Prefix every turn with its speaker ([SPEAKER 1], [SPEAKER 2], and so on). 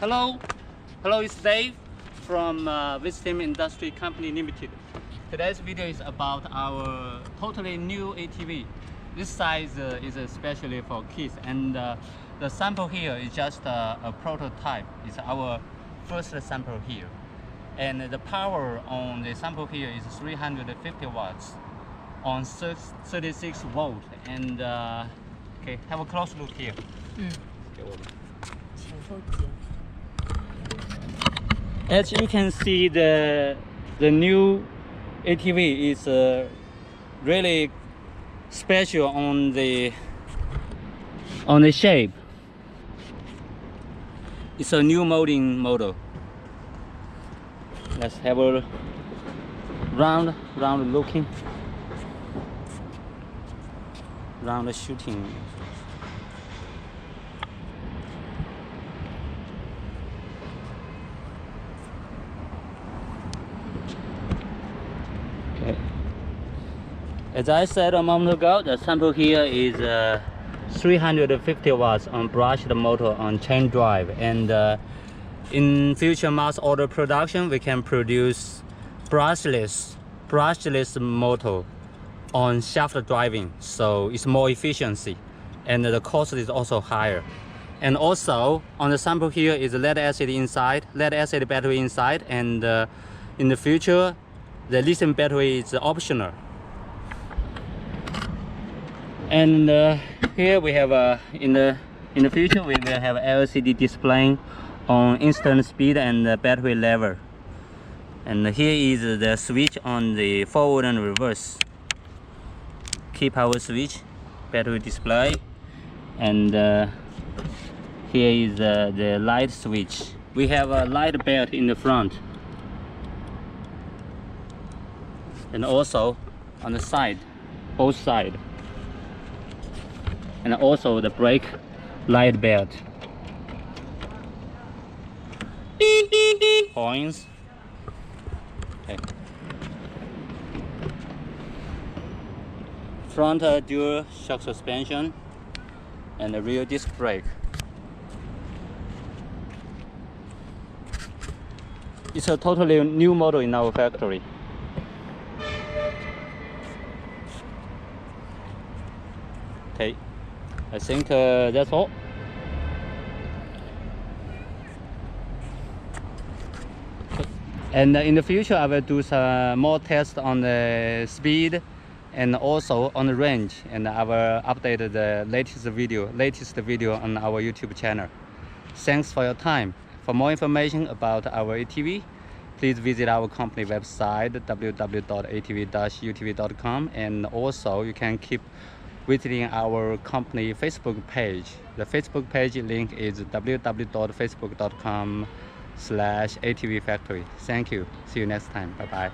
[SPEAKER 1] Hello, it's Dave from Wisdom Industry Company Limited. Today's video is about our totally new ATV. This size is especially for kids, and the sample here is just a prototype. It's our first sample here, and the power on the sample here is 350 watts on 36 volt. And okay, have a close look here. As you can see, the new ATV is really special on the shape. It's a new molding model. Let's have a round looking, round shooting. Okay. As I said a moment ago, the sample here is 350 watts on brushed motor on chain drive, and in future mass order production we can produce brushless motor on shaft driving, so it's more efficiency and the cost is also higher. And also on the sample here is lead acid battery inside, and in the future the lithium battery is optional. And here we have in the future we will have LCD display on instant speed and the battery level. And here is the switch on the forward and reverse. Key power switch, battery display, and here is the light switch. We have a light belt in the front, and also on the side, both sides, and also the brake light belt. Points. Okay. Front dual shock suspension and a rear disc brake. It's a totally new model in our factory. Okay, I think that's all. And in the future I will do some more tests on the speed and also on the range, and I will update the latest video on our YouTube channel. Thanks for your time. For more information about our ATV, please visit our company website www.atv-utv.com, and also you can keep visiting our company Facebook page. The Facebook page link is www.facebook.com/ATV Factory. Thank you. See you next time. Bye bye.